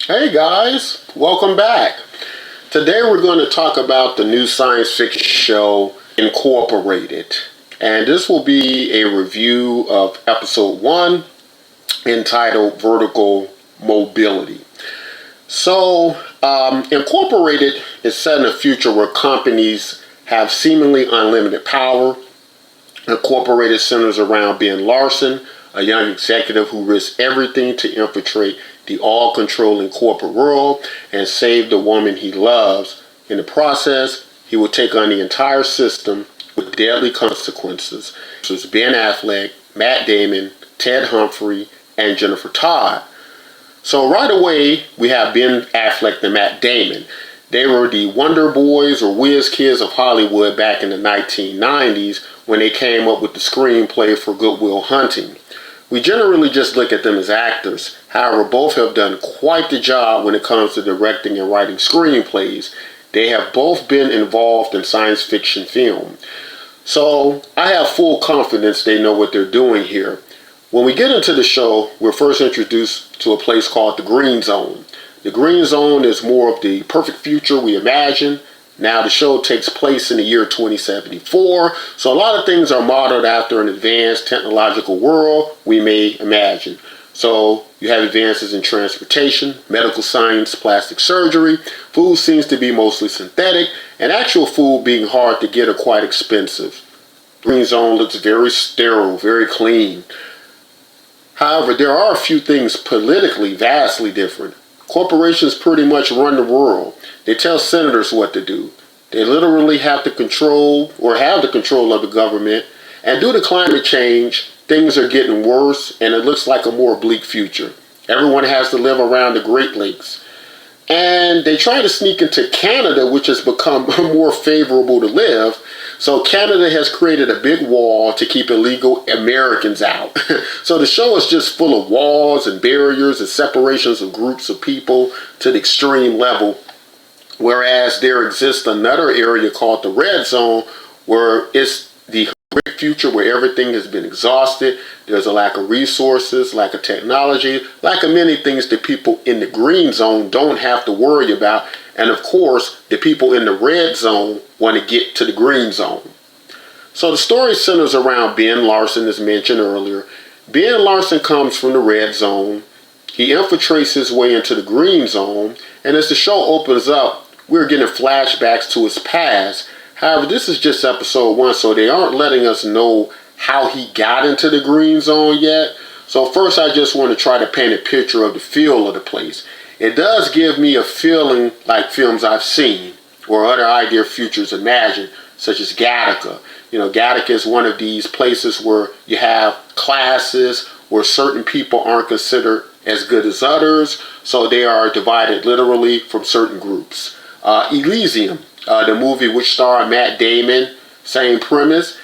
Hey guys, welcome back. Today we're going to talk about the new science fiction show Incorporated. And this will be a review of episode 1 entitled Vertical Mobility. Incorporated is set in a future where companies have seemingly unlimited power. Incorporated centers around Ben Larson, a young executive who risks everything to infiltrate the all-controlling corporate world and save the woman he loves. In the process, he will take on the entire system with deadly consequences. This was Ben Affleck, Matt Damon, Ted Humphrey, and Jennifer Todd. So right away, we have Ben Affleck and Matt Damon. They were the Wonder Boys or Whiz Kids of Hollywood back in the 1990s when they came up with the screenplay for Good Will Hunting. We generally just look at them as actors. However, both have done quite the job when it comes to directing and writing screenplays. They have both been involved in science fiction film. So I have full confidence they know what they're doing here. When we get into the show, we're first introduced to a place called the Green Zone. The Green Zone is more of the perfect future we imagine. Now the show takes place in the year 2074, so a lot of things are modeled after an advanced technological world we may imagine. So you have advances in transportation, medical science, plastic surgery. Food seems to be mostly synthetic, and actual food being hard to get or quite expensive. The Green Zone looks very sterile, very clean. However, there are a few things politically vastly different. Corporations pretty much run the world. They tell senators what to do. They literally have the control or have the control of the government. And due to climate change, things are getting worse and it looks like a more bleak future. Everyone has to live around the Great Lakes. And they try to sneak into Canada, which has become more favorable to live. So Canada has created a big wall to keep illegal Americans out. So the show is just full of walls and barriers and separations of groups of people to the extreme level. Whereas there exists another area called the Red Zone where it's the great future where everything has been exhausted. There's a lack of resources, lack of technology, lack of many things that people in the Green Zone don't have to worry about. And of course, the people in the Red Zone want to get to the Green Zone. So the story centers around Ben Larson, as mentioned earlier. Ben Larson comes from the Red Zone. He infiltrates his way into the Green Zone. And as the show opens up, we're getting flashbacks to his past. However, this is just episode 1, so they aren't letting us know how he got into the Green Zone yet. So first, I just want to try to paint a picture of the feel of the place. It does give me a feeling like films I've seen or other idea futures imagined, such as Gattaca. You know, Gattaca is one of these places where you have classes where certain people aren't considered as good as others, so they are divided literally from certain groups. Elysium, the movie which starred Matt Damon, same premise.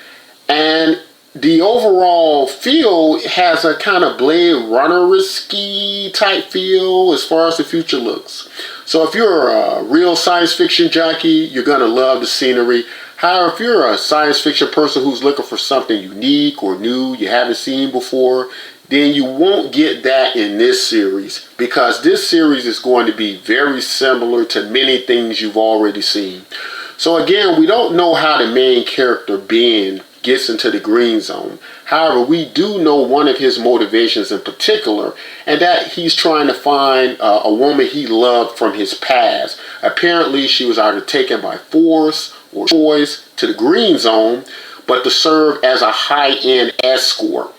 And the overall feel has a kind of Blade Runner-esque type feel as far as the future looks. So if you're a real science fiction junkie, you're going to love the scenery. However, if you're a science fiction person who's looking for something unique or new you haven't seen before, then you won't get that in this series, because this series is going to be very similar to many things you've already seen. So again, we don't know how the main character Ben gets into the Green Zone. However, we do know one of his motivations in particular, and that he's trying to find a woman he loved from his past. Apparently, she was either taken by force or choice to the Green Zone, but to serve as a high-end escort,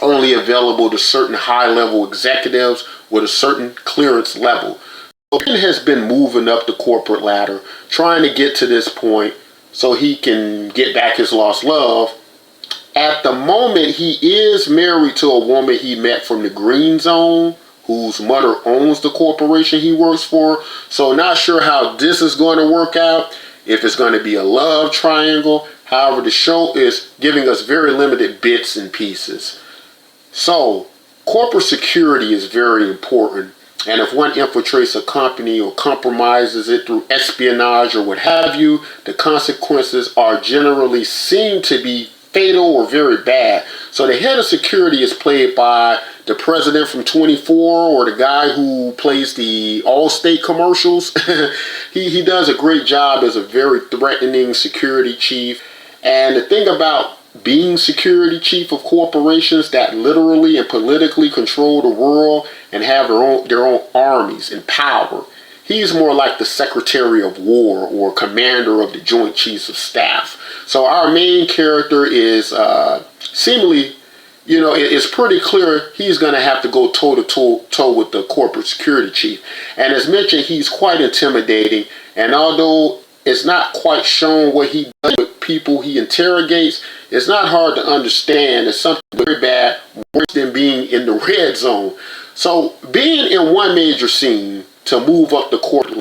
only available to certain high-level executives with a certain clearance level. So Ben has been moving up the corporate ladder, trying to get to this point so he can get back his lost love. At the moment, he is married to a woman he met from the Green Zone, whose mother owns the corporation he works for. So not sure how this is going to work out, if it's going to be a love triangle. However, the show is giving us very limited bits and pieces. So, corporate security is very important, and if one infiltrates a company or compromises it through espionage or what have you, the consequences are generally seen to be fatal or very bad. So the head of security is played by the president from 24, or the guy who plays the Allstate commercials. He does a great job as a very threatening security chief. And the thing about being security chief of corporations that literally and politically control the world and have their own armies and power, he's more like the Secretary of War or commander of the Joint Chiefs of Staff. So our main character is seemingly, it's pretty clear he's going to have to go toe-to-toe with the corporate security chief. And as mentioned, he's quite intimidating. And although it's not quite shown what he does with people he interrogates, it's not hard to understand it's something very bad, worse than being in the red zone. So being in one major scene to move up the corporate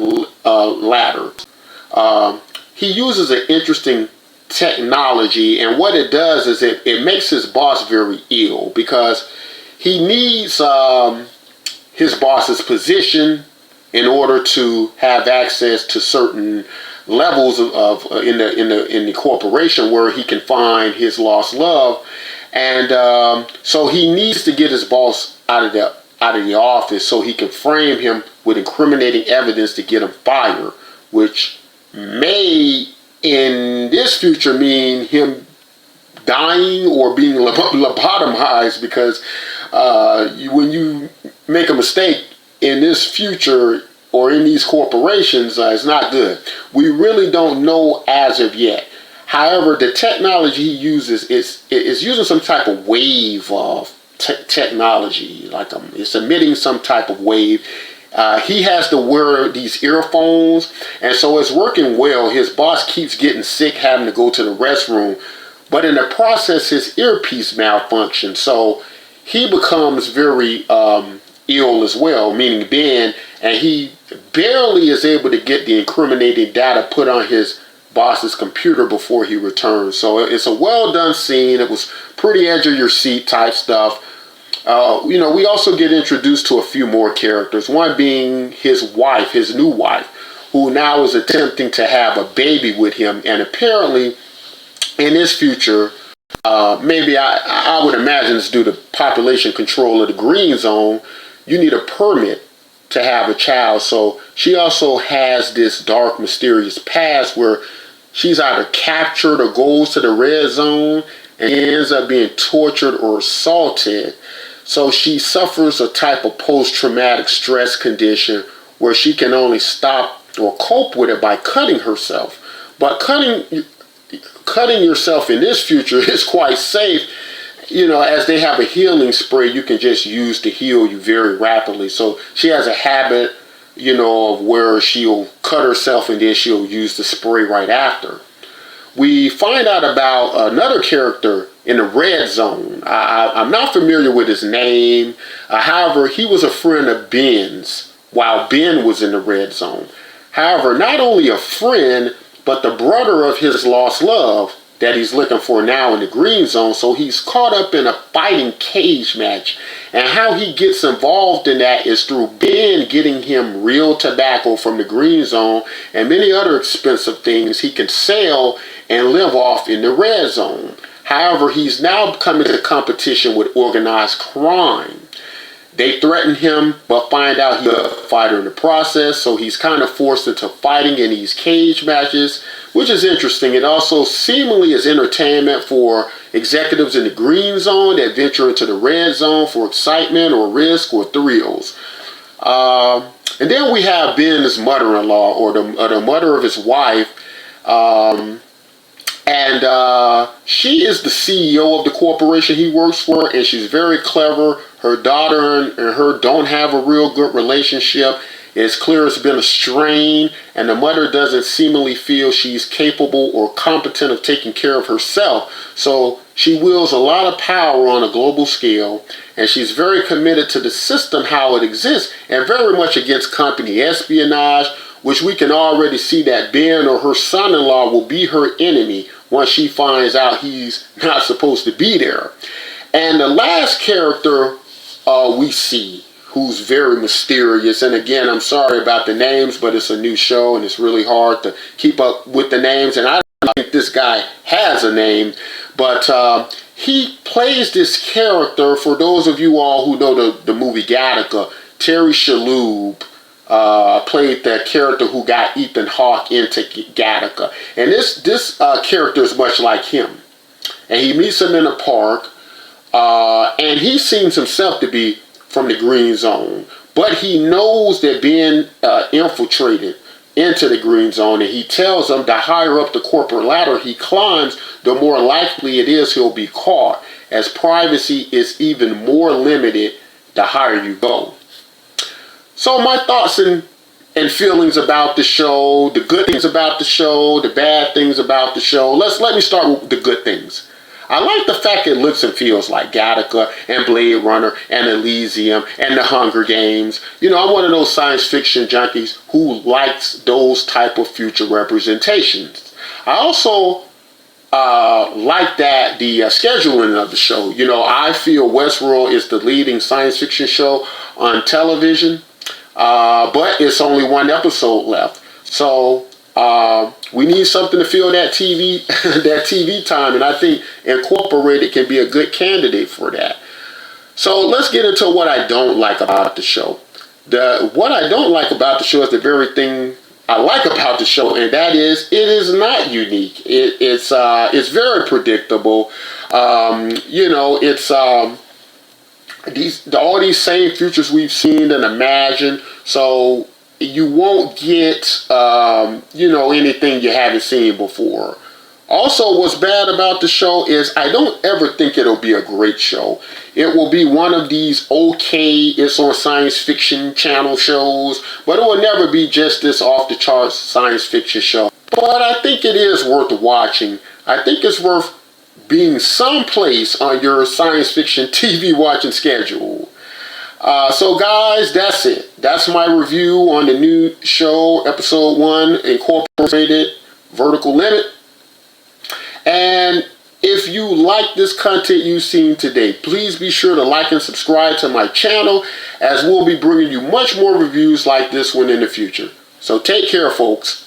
ladder, he uses an interesting technology, and what it does is it makes his boss very ill, because he needs his boss's position in order to have access to certain levels of in the corporation where he can find his lost love. And so he needs to get his boss out of the office so he can frame him with incriminating evidence to get him fired, which may in this future mean him dying or being lobotomized, because when you make a mistake in this future or in these corporations, it's not good. We really don't know as of yet. However, the technology he uses is using some type of wave of technology, like it's emitting some type of wave. He has to wear these earphones, and so it's working well. His boss keeps getting sick, having to go to the restroom, but in the process, his earpiece malfunctions, so he becomes very ill as well, meaning Ben, and he barely is able to get the incriminating data put on his boss's computer before he returns. So it's a well done scene. It was pretty edge of your seat type stuff. We also get introduced to a few more characters, one being his wife, his new wife, who now is attempting to have a baby with him. And apparently in this future, maybe I would imagine it's due to population control of the green zone, you need a permit to have a child. So she also has this dark, mysterious past where she's either captured or goes to the red zone and ends up being tortured or assaulted. So she suffers a type of post-traumatic stress condition where she can only stop or cope with it by cutting herself. But cutting yourself in this future is quite safe. As they have a healing spray you can just use to heal you very rapidly. So she has a habit, of where she'll cut herself and then she'll use the spray right after. We find out about another character in the red zone. I'm not familiar with his name. However, he was a friend of Ben's while Ben was in the red zone. However, not only a friend, but the brother of his lost love that he's looking for now in the green zone. So he's caught up in a fighting cage match. And how he gets involved in that is through Ben getting him real tobacco from the green zone and many other expensive things he can sell and live off in the red zone. However, he's now coming to competition with organized crime. They threaten him, but find out he's a fighter in the process, so he's kind of forced into fighting in these cage matches, which is interesting. It also seemingly is entertainment for executives in the green zone that venture into the red zone for excitement or risk or thrills. And then we have Ben's mother-in-law, or the mother of his wife, and she is the CEO of the corporation he works for, and she's very clever. Her daughter and her don't have a real good relationship. It's clear it's been a strain, and the mother doesn't seemingly feel she's capable or competent of taking care of herself. So she wields a lot of power on a global scale, and she's very committed to the system, how it exists, and very much against company espionage, which we can already see that Ben or her son-in-law will be her enemy once she finds out he's not supposed to be there. And the last character we see, who's very mysterious, and again, I'm sorry about the names, but it's a new show and it's really hard to keep up with the names, and I don't think this guy has a name, But he plays this character. For those of you all who know the movie Gattaca, Terry Shalhoub played that character who got Ethan Hawke into Gattaca. And this character is much like him. And he meets him in a park, and he seems himself to be from the green zone. But he knows that being infiltrated into the green zone, and he tells him the higher up the corporate ladder he climbs, the more likely it is he'll be caught, as privacy is even more limited the higher you go. So my thoughts and feelings about the show, the good things about the show, the bad things about the show. Let me start with the good things. I like the fact it looks and feels like Gattaca and Blade Runner and Elysium and the Hunger Games. You know, I'm one of those science fiction junkies who likes those type of future representations. I also like that the scheduling of the show. You know, I feel Westworld is the leading science fiction show on television, but it's only one episode left. So we need something to fill that TV that TV time, and I think Incorporated can be a good candidate for that. So let's get into what I don't like about the show. What I don't like about the show is the very thing I like about the show, and that is it is not unique. It's very predictable. You know, it's all these same futures we've seen and imagined. So you won't get, anything you haven't seen before. Also, what's bad about the show is I don't ever think it'll be a great show. It will be one of these it's on science fiction channel shows, but it will never be just this off-the-charts science fiction show. But I think it is worth watching. I think it's worth being someplace on your science fiction TV watching schedule. So guys, that's it. That's my review on the new show, episode 1, Incorporated Vertical Limit. And if you like this content you've seen today, please be sure to like and subscribe to my channel, as we'll be bringing you much more reviews like this one in the future. So take care, folks.